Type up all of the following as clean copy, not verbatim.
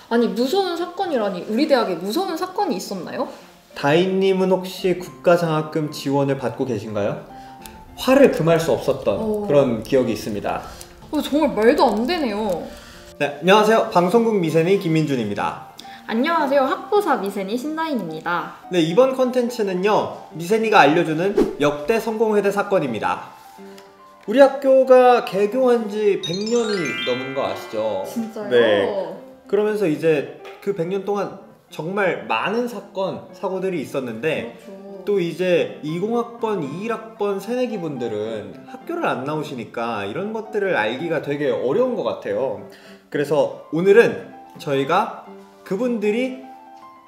아니 무서운 사건이라니 우리 대학에 무서운 사건이 있었나요? 다인님은 혹시 국가장학금 지원을 받고 계신가요? 화를 금할 수 없었던 그런 기억이 있습니다. 정말 말도 안 되네요. 네, 안녕하세요. 방송국 미세니 김민준입니다. 안녕하세요. 학부사 미세니 신다인입니다. 네, 이번 컨텐츠는요, 미세니가 알려주는 역대 성공회대 사건입니다. 우리 학교가 개교한 지 100년이 넘은 거 아시죠? 진짜요? 네. 그러면서 이제 그 100년 동안 정말 많은 사고들이 있었는데, 그렇죠. 또 이제 20학번, 21학번 새내기 분들은 학교를 안 나오시니까 이런 것들을 알기가 되게 어려운 것 같아요. 그래서 오늘은 저희가 그분들이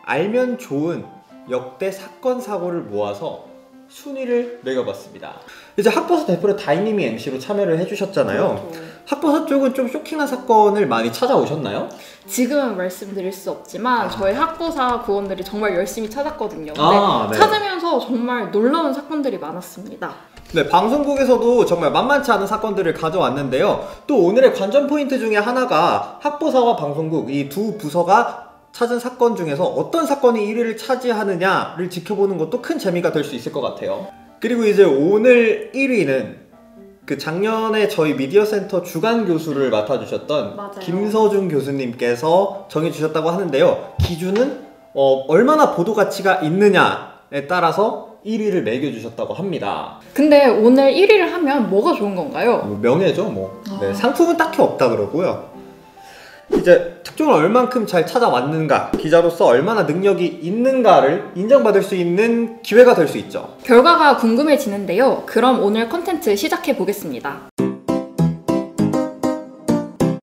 알면 좋은 역대 사건 사고를 모아서 순위를 매겨봤습니다. 이제 학부사 대표로 다인님이 MC로 참여를 해주셨잖아요. 그렇죠. 학부사 쪽은 좀 쇼킹한 사건을 많이 찾아오셨나요? 지금은 말씀드릴 수 없지만 저희 학부사 구원들이 정말 열심히 찾았거든요. 네. 찾으면서 정말 놀라운 사건들이 많았습니다. 네, 방송국에서도 정말 만만치 않은 사건들을 가져왔는데요. 또 오늘의 관전 포인트 중에 하나가 학부사와 방송국 이 두 부서가 찾은 사건 중에서 어떤 사건이 1위를 차지하느냐를 지켜보는 것도 큰 재미가 될 수 있을 것 같아요. 그리고 이제 오늘 1위는 그 작년에 저희 미디어센터 주간 교수를 맡아주셨던 맞아요. 김서준 교수님께서 정해주셨다고 하는데요. 기준은 얼마나 보도 가치가 있느냐에 따라서 1위를 매겨주셨다고 합니다. 근데 오늘 1위를 하면 뭐가 좋은 건가요? 명예죠, 네, 상품은 딱히 없다 그러고요. 이제 특종을 얼만큼 잘 찾아왔는가, 기자로서 얼마나 능력이 있는가를 인정받을 수 있는 기회가 될 수 있죠. 결과가 궁금해지는데요. 그럼 오늘 컨텐츠 시작해 보겠습니다.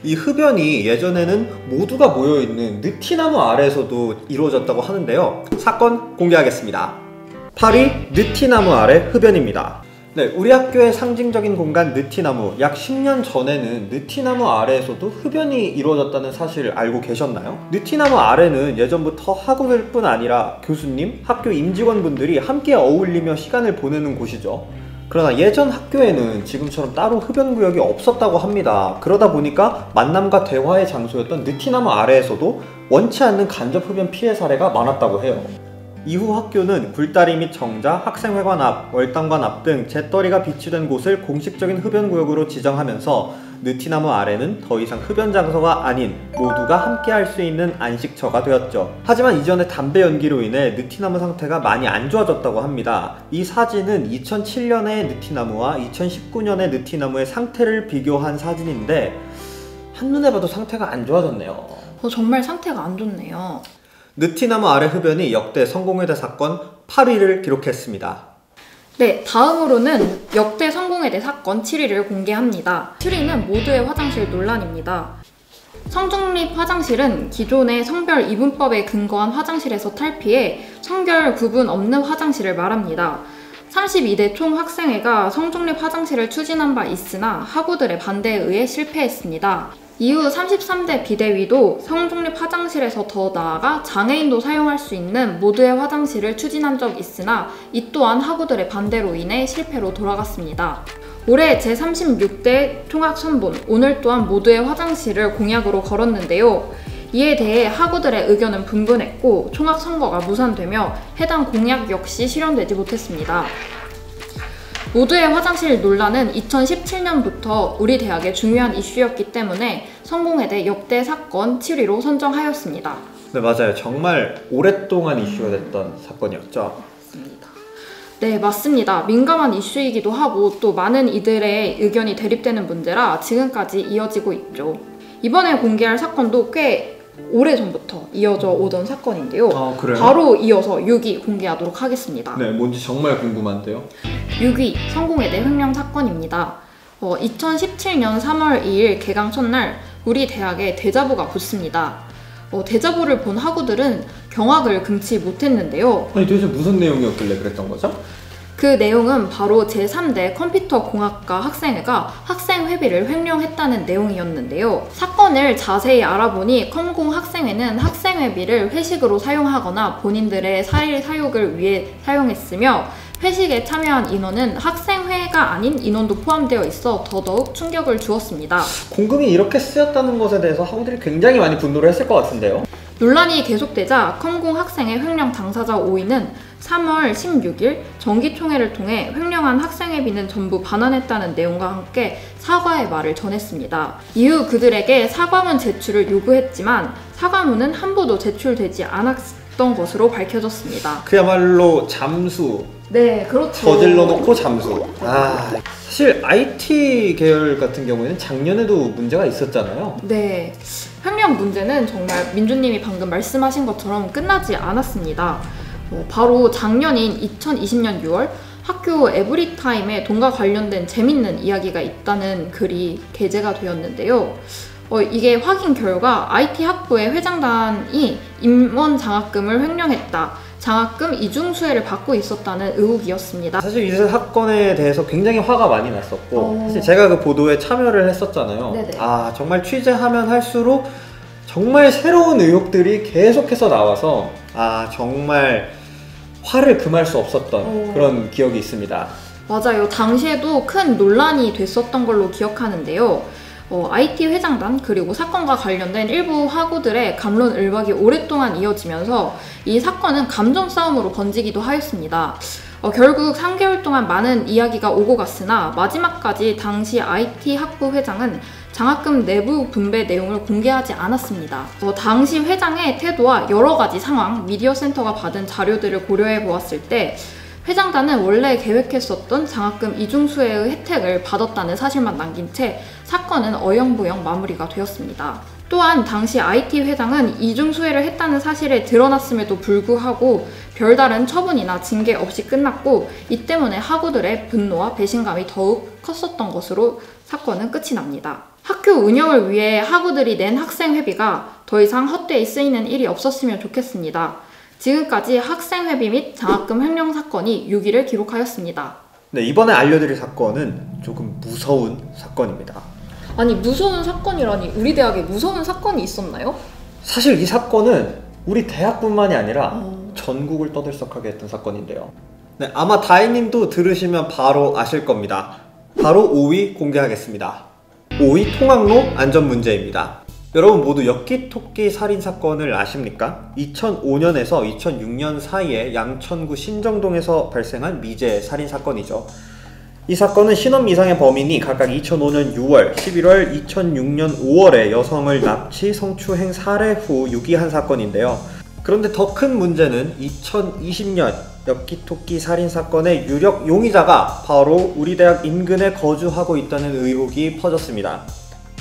이 흡연이 예전에는 모두가 모여있는 느티나무 아래에서도 이루어졌다고 하는데요. 사건 공개하겠습니다. 파리 느티나무 아래 흡연입니다. 네, 우리 학교의 상징적인 공간 느티나무, 약 10년 전에는 느티나무 아래에서도 흡연이 이루어졌다는 사실을 알고 계셨나요? 느티나무 아래는 예전부터 학우들 뿐 아니라 교수님, 학교 임직원분들이 함께 어울리며 시간을 보내는 곳이죠. 그러나 예전 학교에는 지금처럼 따로 흡연구역이 없었다고 합니다. 그러다 보니까 만남과 대화의 장소였던 느티나무 아래에서도 원치 않는 간접 흡연 피해 사례가 많았다고 해요. 이후 학교는 굴다리 및 정자, 학생회관 앞, 월당관 앞 등 재떨이가 비치된 곳을 공식적인 흡연구역으로 지정하면서 느티나무 아래는 더 이상 흡연 장소가 아닌 모두가 함께 할 수 있는 안식처가 되었죠. 하지만 이전에 담배 연기로 인해 느티나무 상태가 많이 안 좋아졌다고 합니다. 이 사진은 2007년의 느티나무와 2019년의 느티나무의 상태를 비교한 사진인데 한눈에 봐도 상태가 안 좋아졌네요. 정말 상태가 안 좋네요. 느티나무 아래 흡연이 역대 성공회대 사건 8위를 기록했습니다. 네, 다음으로는 역대 성공회대 사건 7위를 공개합니다. 7위는 모두의 화장실 논란입니다. 성중립 화장실은 기존의 성별 이분법에 근거한 화장실에서 탈피해 성별 구분 없는 화장실을 말합니다. 32대 총학생회가 성중립 화장실을 추진한 바 있으나 학우들의 반대에 의해 실패했습니다. 이후 33대 비대위도 성중립 화장실에서 더 나아가 장애인도 사용할 수 있는 모두의 화장실을 추진한 적 있으나 이 또한 학우들의 반대로 인해 실패로 돌아갔습니다. 올해 제36대 총학선본, 오늘 또한 모두의 화장실을 공약으로 걸었는데요. 이에 대해 학우들의 의견은 분분했고 총학선거가 무산되며 해당 공약 역시 실현되지 못했습니다. 모두의 화장실 논란은 2017년부터 우리 대학의 중요한 이슈였기 때문에 성공회대 역대 사건 7위로 선정하였습니다. 네, 맞아요. 정말 오랫동안 이슈가 됐던 사건이었죠. 맞습니다. 네, 맞습니다. 민감한 이슈이기도 하고 또 많은 이들의 의견이 대립되는 문제라 지금까지 이어지고 있죠. 이번에 공개할 사건도 꽤 오래전부터 이어져 오던 사건인데요. 그래요? 바로 이어서 6위 공개하도록 하겠습니다. 네, 뭔지 정말 궁금한데요. 6위 성공회대 횡령 사건입니다. 2017년 3월 2일 개강 첫날 우리 대학에 대자보가 붙습니다. 대자보를 본 학우들은 경악을 금치 못했는데요. 아니 도대체 무슨 내용이었길래 그랬던 거죠? 그 내용은 바로 제3대 컴퓨터공학과 학생회가 학생회비를 횡령했다는 내용이었는데요. 사건을 자세히 알아보니 컴공 학생회는 학생회비를 회식으로 사용하거나 본인들의 사일 사욕을 위해 사용했으며 회식에 참여한 인원은 학생 학생회가 아닌 인원도 포함되어 있어 더더욱 충격을 주었습니다. 공금이 이렇게 쓰였다는 것에 대해서 학우들이 굉장히 많이 분노를 했을 것 같은데요. 논란이 계속되자 컴공 학생회 횡령 당사자 5인은 3월 16일 정기총회를 통해 횡령한 학생회비는 전부 반환했다는 내용과 함께 사과의 말을 전했습니다. 이후 그들에게 사과문 제출을 요구했지만 사과문은 한 부도 제출되지 않았던 것으로 밝혀졌습니다. 그야말로 잠수. 네, 그렇죠. 저질러 놓고 잠수. 사실 IT 계열 같은 경우에는 작년에도 문제가 있었잖아요. 네, 횡령 문제는 정말 민주님이 방금 말씀하신 것처럼 끝나지 않았습니다. 바로 작년인 2020년 6월 학교 에브리타임에 돈과 관련된 재밌는 이야기가 있다는 글이 게재가 되었는데요. 이게 확인 결과 IT 학부의 회장단이 임원 장학금을 횡령했다. 장학금 이중수혜를 받고 있었다는 의혹이었습니다. 사실 이 사건에 대해서 굉장히 화가 많이 났었고 사실 제가 그 보도에 참여를 했었잖아요. 네네. 정말 취재하면 할수록 정말 새로운 의혹들이 계속해서 나와서 정말 화를 금할 수 없었던 그런 기억이 있습니다. 맞아요. 당시에도 큰 논란이 됐었던 걸로 기억하는데요. IT 회장단 그리고 사건과 관련된 일부 학우들의 갑론을박이 오랫동안 이어지면서 이 사건은 감정 싸움으로 번지기도 하였습니다. 결국 3개월 동안 많은 이야기가 오고 갔으나 마지막까지 당시 IT 학부 회장은 장학금 내부 분배 내용을 공개하지 않았습니다. 당시 회장의 태도와 여러 가지 상황, 미디어 센터가 받은 자료들을 고려해 보았을 때 회장단은 원래 계획했었던 장학금 이중수혜의 혜택을 받았다는 사실만 남긴 채 사건은 어영부영 마무리가 되었습니다. 또한 당시 IT 회장은 이중수혜를 했다는 사실이 드러났음에도 불구하고 별다른 처분이나 징계 없이 끝났고 이 때문에 학우들의 분노와 배신감이 더욱 컸었던 것으로 사건은 끝이 납니다. 학교 운영을 위해 학우들이 낸 학생회비가 더 이상 헛되이 쓰이는 일이 없었으면 좋겠습니다. 지금까지 학생회비 및 장학금 횡령 사건이 6일을 기록하였습니다. 네, 이번에 알려드릴 사건은 조금 무서운 사건입니다. 아니, 무서운 사건이라니, 우리 대학에 무서운 사건이 있었나요? 사실 이 사건은 우리 대학뿐만이 아니라 전국을 떠들썩하게 했던 사건인데요. 네, 아마 다혜님도 들으시면 바로 아실 겁니다. 바로 5위 공개하겠습니다. 5위 통학로 안전 문제입니다. 여러분 모두 엽기토끼 살인사건을 아십니까? 2005년에서 2006년 사이에 양천구 신정동에서 발생한 미제 살인사건이죠. 이 사건은 신원 미상의 범인이 각각 2005년 6월, 11월, 2006년 5월에 여성을 납치, 성추행, 살해 후 유기한 사건인데요. 그런데 더 큰 문제는 2020년 엽기토끼 살인사건의 유력 용의자가 바로 우리 대학 인근에 거주하고 있다는 의혹이 퍼졌습니다.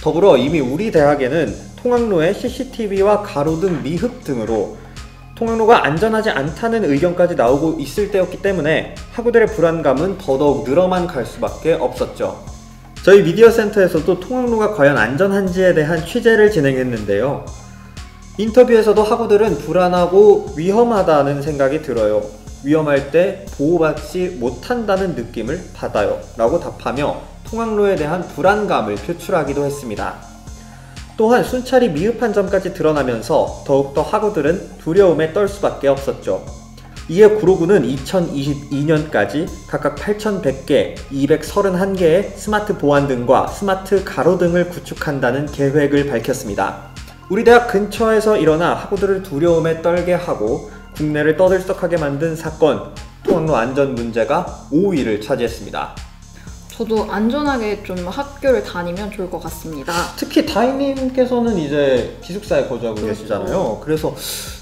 더불어 이미 우리 대학에는 통학로에 CCTV와 가로등, 미흡 등으로 통학로가 안전하지 않다는 의견까지 나오고 있을 때였기 때문에 학우들의 불안감은 더더욱 늘어만 갈 수밖에 없었죠. 저희 미디어 센터에서도 통학로가 과연 안전한지에 대한 취재를 진행했는데요. 인터뷰에서도 학우들은 불안하고 위험하다는 생각이 들어요. 위험할 때 보호받지 못한다는 느낌을 받아요 라고 답하며 통학로에 대한 불안감을 표출하기도 했습니다. 또한 순찰이 미흡한 점까지 드러나면서 더욱더 학우들은 두려움에 떨 수밖에 없었죠. 이에 구로구는 2022년까지 각각 8,100개, 231개의 스마트 보안등과 스마트 가로등을 구축한다는 계획을 밝혔습니다. 우리 대학 근처에서 일어나 학우들을 두려움에 떨게 하고 국내를 떠들썩하게 만든 사건, 통학로 안전 문제가 5위를 차지했습니다. 저도 안전하게 좀 학교를 다니면 좋을 것 같습니다. 특히 다희님께서는 이제 기숙사에 거주하고 계시잖아요. 그래서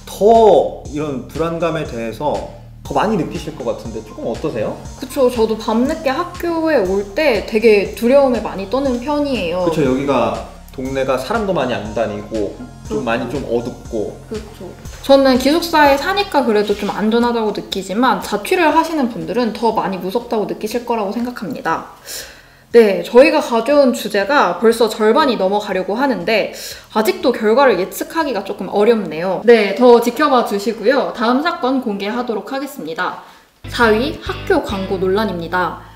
더 이런 불안감에 대해서 더 많이 느끼실 것 같은데 조금 어떠세요? 그쵸, 저도 밤늦게 학교에 올 때 되게 두려움에 많이 떠는 편이에요. 그쵸, 여기가 동네가 사람도 많이 안 다니고 좀 많이 좀 어둡고. 그렇죠. 저는 기숙사에 사니까 그래도 좀 안전하다고 느끼지만 자취를 하시는 분들은 더 많이 무섭다고 느끼실 거라고 생각합니다. 네, 저희가 가져온 주제가 벌써 절반이 넘어가려고 하는데 아직도 결과를 예측하기가 조금 어렵네요. 네, 더 지켜봐 주시고요. 다음 사건 공개하도록 하겠습니다. 4위 학교 광고 논란입니다.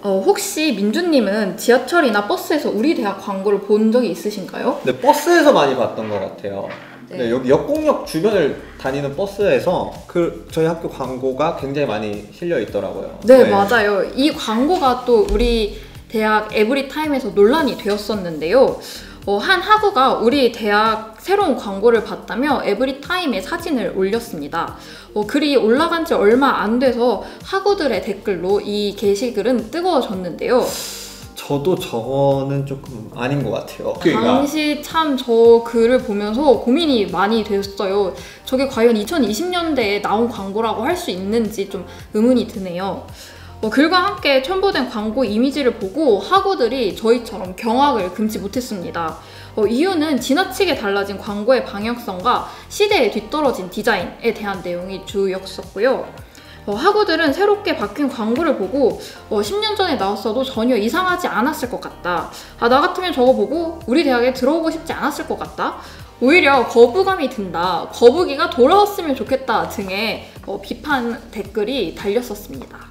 혹시 민주님은 지하철이나 버스에서 우리 대학 광고를 본 적이 있으신가요? 네, 버스에서 많이 봤던 것 같아요. 네, 여기 역곡역 주변을 다니는 버스에서 저희 학교 광고가 굉장히 많이 실려 있더라고요. 네, 맞아요. 이 광고가 또 우리 대학 에브리타임에서 논란이 되었었는데요. 한 학우가 우리 대학 새로운 광고를 봤다며 에브리타임에 사진을 올렸습니다. 글이 올라간 지 얼마 안 돼서 학우들의 댓글로 이 게시글은 뜨거워졌는데요. 저도 저거는 조금 아닌 것 같아요. 당시 참 저 글을 보면서 고민이 많이 됐어요. 저게 과연 2020년대에 나온 광고라고 할 수 있는지 좀 의문이 드네요. 글과 함께 첨부된 광고 이미지를 보고 학우들이 저희처럼 경악을 금치 못했습니다. 이유는 지나치게 달라진 광고의 방향성과 시대에 뒤떨어진 디자인에 대한 내용이 주였었고요. 학우들은 새롭게 바뀐 광고를 보고 10년 전에 나왔어도 전혀 이상하지 않았을 것 같다. 나 같으면 저거 보고 우리 대학에 들어오고 싶지 않았을 것 같다. 오히려 거부감이 든다. 거북이가 돌아왔으면 좋겠다 등의 비판 댓글이 달렸었습니다.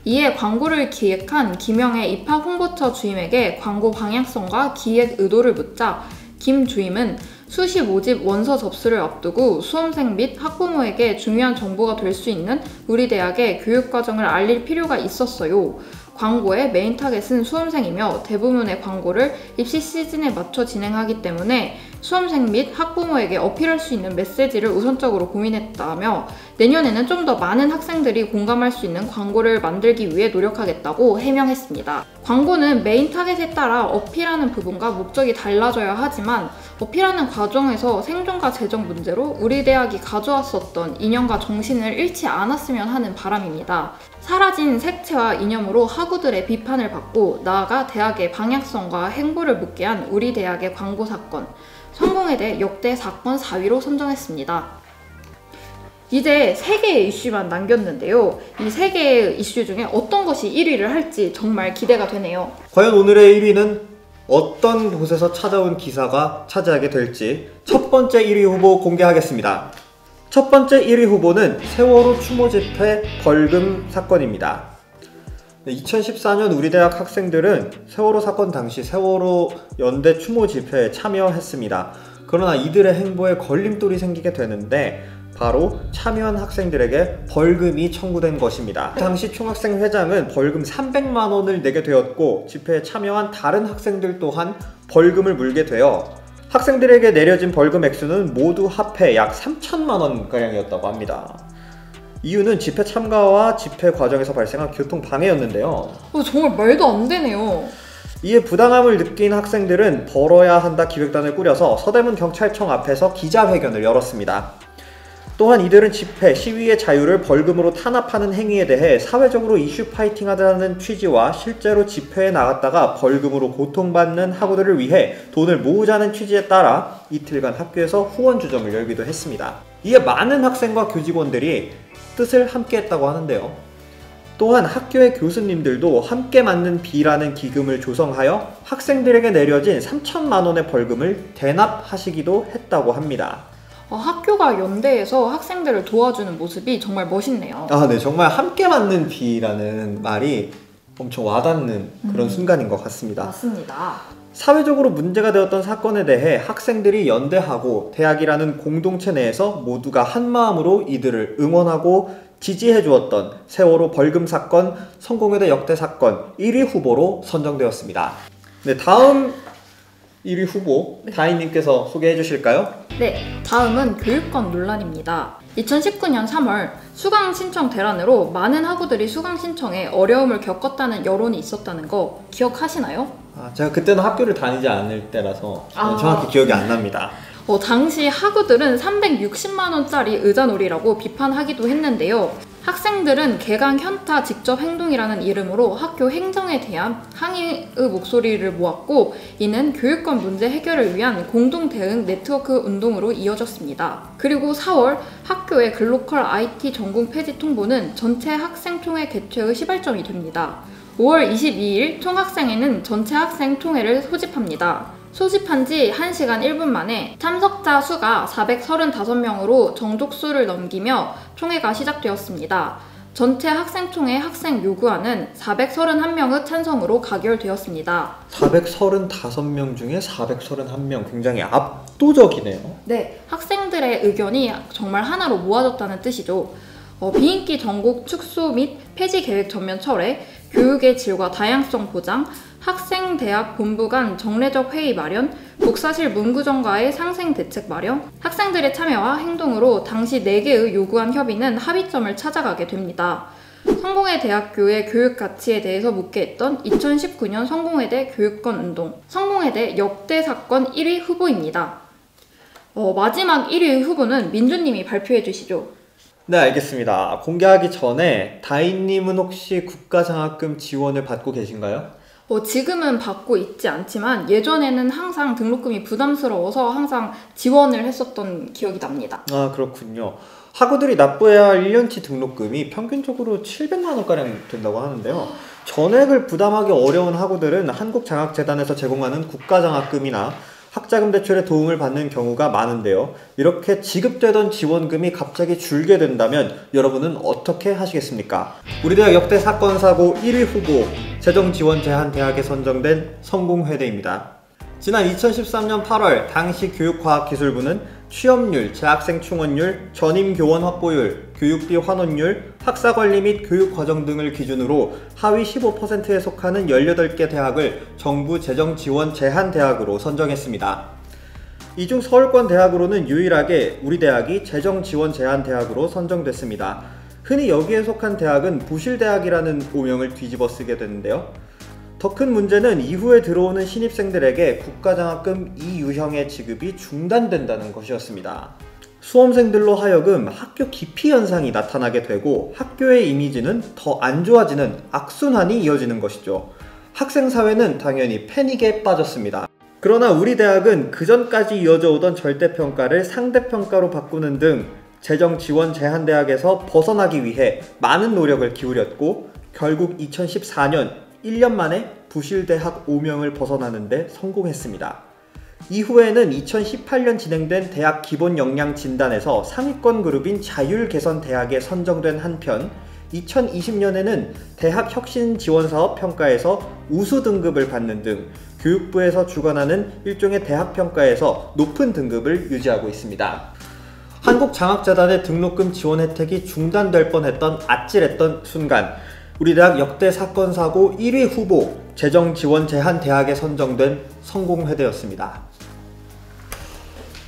이에 광고를 기획한 김영애 입학 홍보처 주임에게 광고 방향성과 기획 의도를 묻자 김 주임은 수시 모집 원서 접수를 앞두고 수험생 및 학부모에게 중요한 정보가 될 수 있는 우리 대학의 교육과정을 알릴 필요가 있었어요. 광고의 메인 타겟은 수험생이며 대부분의 광고를 입시 시즌에 맞춰 진행하기 때문에 수험생 및 학부모에게 어필할 수 있는 메시지를 우선적으로 고민했다며 내년에는 좀 더 많은 학생들이 공감할 수 있는 광고를 만들기 위해 노력하겠다고 해명했습니다. 광고는 메인 타겟에 따라 어필하는 부분과 목적이 달라져야 하지만 어필하는 과정에서 생존과 재정 문제로 우리 대학이 가져왔었던 이념과 정신을 잃지 않았으면 하는 바람입니다. 사라진 색채와 이념으로 학우들의 비판을 받고 나아가 대학의 방향성과 행보를 묻게 한 우리 대학의 광고 사건, 성공에 대해 역대 사건 4위로 선정했습니다. 이제 3개의 이슈만 남겼는데요. 이 3개의 이슈 중에 어떤 것이 1위를 할지 정말 기대가 되네요. 과연 오늘의 1위는 어떤 곳에서 찾아온 기사가 차지하게 될지 첫 번째 1위 후보 공개하겠습니다. 첫 번째 1위 후보는 세월호 추모 집회 벌금 사건입니다. 2014년 우리 대학 학생들은 세월호 사건 당시 세월호 연대 추모 집회에 참여했습니다. 그러나 이들의 행보에 걸림돌이 생기게 되는데 바로 참여한 학생들에게 벌금이 청구된 것입니다. 당시 총학생 회장은 벌금 300만 원을 내게 되었고 집회에 참여한 다른 학생들 또한 벌금을 물게 되어 학생들에게 내려진 벌금 액수는 모두 합해 약 3천만 원가량이었다고 합니다. 이유는 집회 참가와 집회 과정에서 발생한 교통 방해였는데요. 정말 말도 안 되네요. 이에 부당함을 느낀 학생들은 벌어야 한다 기획단을 꾸려서 서대문 경찰청 앞에서 기자회견을 열었습니다. 또한 이들은 집회, 시위의 자유를 벌금으로 탄압하는 행위에 대해 사회적으로 이슈 파이팅하자는 취지와 실제로 집회에 나갔다가 벌금으로 고통받는 학우들을 위해 돈을 모으자는 취지에 따라 이틀간 학교에서 후원 주점을 열기도 했습니다. 이에 많은 학생과 교직원들이 뜻을 함께했다고 하는데요. 또한 학교의 교수님들도 함께 만든 B라는 기금을 조성하여 학생들에게 내려진 3천만 원의 벌금을 대납하시기도 했다고 합니다. 학교가 연대해서 학생들을 도와주는 모습이 정말 멋있네요. 네, 정말 함께 만든 B라는 말이 엄청 와닿는 그런 순간인 것 같습니다. 맞습니다. 사회적으로 문제가 되었던 사건에 대해 학생들이 연대하고 대학이라는 공동체 내에서 모두가 한마음으로 이들을 응원하고 지지해 주었던 세월호 벌금 사건, 성공회대 역대 사건 1위 후보로 선정되었습니다. 네, 다음 1위 후보 다희님께서 소개해 주실까요? 네, 다음은 교육권 논란입니다. 2019년 3월 수강 신청 대란으로 많은 학우들이 수강 신청에 어려움을 겪었다는 여론이 있었다는 거 기억하시나요? 제가 그때는 학교를 다니지 않을 때라서 정확히 기억이 안 납니다. 당시 학우들은 360만 원짜리 의자놀이라고 비판하기도 했는데요. 학생들은 개강 현타 직접 행동이라는 이름으로 학교 행정에 대한 항의의 목소리를 모았고 이는 교육권 문제 해결을 위한 공동 대응 네트워크 운동으로 이어졌습니다. 그리고 4월 학교의 글로컬 IT 전공 폐지 통보는 전체 학생총회 개최의 시발점이 됩니다. 5월 22일 총학생회는 전체 학생 총회를 소집합니다. 소집한 지 1시간 1분 만에 참석자 수가 435명으로 정족수를 넘기며 총회가 시작되었습니다. 전체 학생총회 학생 요구안은 431명의 찬성으로 가결되었습니다. 435명 중에 431명, 굉장히 압도적이네요. 네, 학생들의 의견이 정말 하나로 모아졌다는 뜻이죠. 비인기 전국 축소 및 폐지 계획 전면 철회, 교육의 질과 다양성 보장, 학생 대학 본부 간 정례적 회의 마련, 복사실 문구점과의 상생 대책 마련, 학생들의 참여와 행동으로 당시 4개의 요구안 협의는 합의점을 찾아가게 됩니다. 성공회 대학교의 교육 가치에 대해서 묻게 했던 2019년 성공회대 교육권 운동, 성공회대 역대 사건 1위 후보입니다. 마지막 1위 후보는 민주님이 발표해 주시죠. 네, 알겠습니다. 공개하기 전에 다인님은 혹시 국가장학금 지원을 받고 계신가요? 지금은 받고 있지 않지만 예전에는 항상 등록금이 부담스러워서 항상 지원을 했었던 기억이 납니다. 아, 그렇군요. 학우들이 납부해야 할 1년치 등록금이 평균적으로 700만 원가량 된다고 하는데요. 전액을 부담하기 어려운 학우들은 한국장학재단에서 제공하는 국가장학금이나 학자금 대출에 도움을 받는 경우가 많은데요. 이렇게 지급되던 지원금이 갑자기 줄게 된다면 여러분은 어떻게 하시겠습니까? 우리 대학 역대 사건 사고 1위 후보, 재정 지원 제한 대학에 선정된 성공회대입니다. 지난 2013년 8월 당시 교육과학기술부는 취업률, 재학생 충원율, 전임 교원 확보율, 교육비 환원율, 학사관리 및 교육과정 등을 기준으로 하위 15%에 속하는 18개 대학을 정부 재정 지원 제한 대학으로 선정했습니다. 이 중 서울권 대학으로는 유일하게 우리 대학이 재정 지원 제한 대학으로 선정됐습니다. 흔히 여기에 속한 대학은 부실대학이라는 오명을 뒤집어 쓰게 되는데요. 더 큰 문제는 이후에 들어오는 신입생들에게 국가장학금 2유형의 지급이 중단된다는 것이었습니다. 수험생들로 하여금 학교 기피 현상이 나타나게 되고 학교의 이미지는 더 안 좋아지는 악순환이 이어지는 것이죠. 학생사회는 당연히 패닉에 빠졌습니다. 그러나 우리 대학은 그전까지 이어져 오던 절대평가를 상대평가로 바꾸는 등 재정 지원 제한 대학에서 벗어나기 위해 많은 노력을 기울였고 결국 2014년 1년 만에 부실대학 오명을 벗어나는데 성공했습니다. 이후에는 2018년 진행된 대학 기본 역량 진단에서 상위권 그룹인 자율개선대학에 선정된 한편 2020년에는 대학 혁신 지원사업 평가에서 우수 등급을 받는 등 교육부에서 주관하는 일종의 대학 평가에서 높은 등급을 유지하고 있습니다. 한국장학재단의 등록금 지원 혜택이 중단될 뻔했던 아찔했던 순간 우리 대학 역대 사건 사고 1위 후보 재정 지원 제한 대학에 선정된 성공회대였습니다.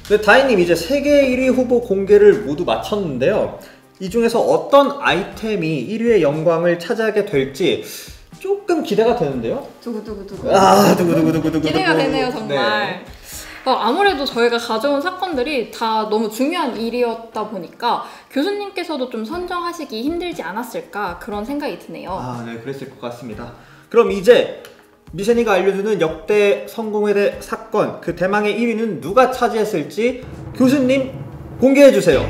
네, 다희님 이제 세계 1위 후보 공개를 모두 마쳤는데요. 이 중에서 어떤 아이템이 1위의 영광을 차지하게 될지 조금 기대가 되는데요. 두구두구두구. 두구두구두구두구. 기대가 되네요, 정말. 네. 아무래도 저희가 가져온 사건들이 다 너무 중요한 일이었다 보니까 교수님께서도 좀 선정하시기 힘들지 않았을까 그런 생각이 드네요. 네, 그랬을 것 같습니다. 그럼 이제 미세니가 알려주는 역대 성공회대 사건, 그 대망의 1위는 누가 차지했을지 교수님 공개해주세요.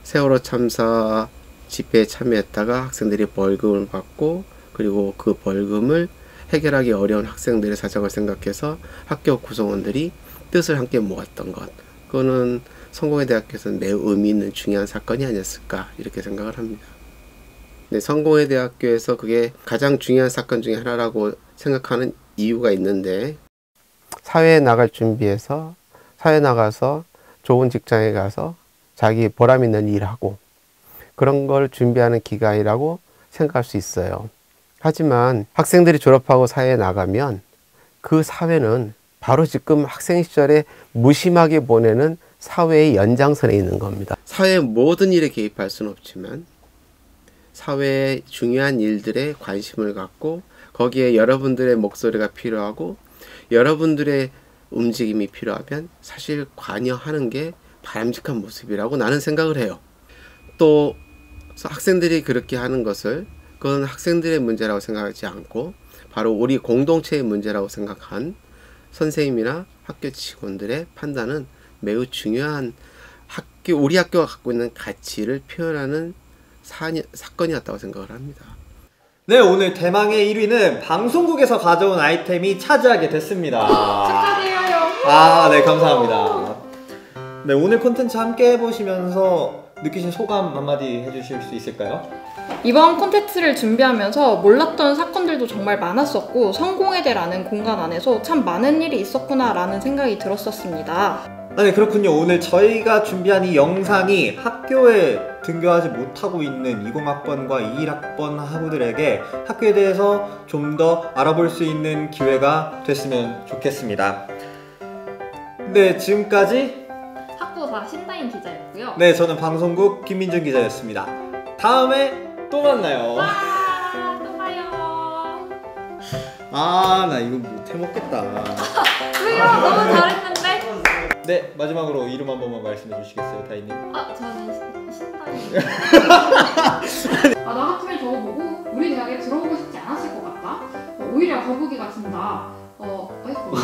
세월호 참사 집회에 참여했다가 학생들이 벌금을 받고 그리고 그 벌금을 해결하기 어려운 학생들의 사정을 생각해서 학교 구성원들이 뜻을 함께 모았던 것, 그거는 성공회대학교에서는 매우 의미 있는 중요한 사건이 아니었을까 이렇게 생각을 합니다. 네, 성공회대학교에서 그게 가장 중요한 사건 중에 하나라고 생각하는 이유가 있는데, 사회에 나갈 준비해서 사회에 나가서 좋은 직장에 가서 자기 보람 있는 일을 하고 그런 걸 준비하는 기간이라고 생각할 수 있어요. 하지만 학생들이 졸업하고 사회에 나가면 그 사회는 바로 지금 학생 시절에 무심하게 보내는 사회의 연장선에 있는 겁니다. 사회의 모든 일에 개입할 수는 없지만 사회의 중요한 일들에 관심을 갖고 거기에 여러분들의 목소리가 필요하고 여러분들의 움직임이 필요하면 사실 관여하는 게 바람직한 모습이라고 나는 생각을 해요. 또 학생들이 그렇게 하는 것을 그건 학생들의 문제라고 생각하지 않고 바로 우리 공동체의 문제라고 생각한 선생님이나 학교 직원들의 판단은 매우 중요한 우리 학교가 갖고 있는 가치를 표현하는 사건이었다고 생각을 합니다. 네, 오늘 대망의 1위는 방송국에서 가져온 아이템이 차지하게 됐습니다. 축하드려요. 네, 감사합니다. 네, 오늘 콘텐츠 함께 해보시면서 느끼신 소감 한마디 해주실 수 있을까요? 이번 콘텐츠를 준비하면서 몰랐던 사건들도 정말 많았었고 성공회대라는 공간 안에서 참 많은 일이 있었구나라는 생각이 들었었습니다. 네, 그렇군요. 오늘 저희가 준비한 이 영상이 학교에 등교하지 못하고 있는 20학번과 21학번 학우들에게 학교에 대해서 좀 더 알아볼 수 있는 기회가 됐으면 좋겠습니다. 네, 지금까지 학교사 신다인 기자였고요. 네, 저는 방송국 김민준 기자였습니다. 다음에 또 만나요. 와, 또 봐요. 아, 나 이거 못 해먹겠다. 왜요? 너무 잘했는데? 네, 마지막으로 이름 한 번만 말씀해 주시겠어요, 다희님? 아, 저는 신다인. 아, 나 같으면 저거 보고 우리 대학에 들어오고 싶지 않았을 것 같다. 오히려 거북이가 진다. 아이고.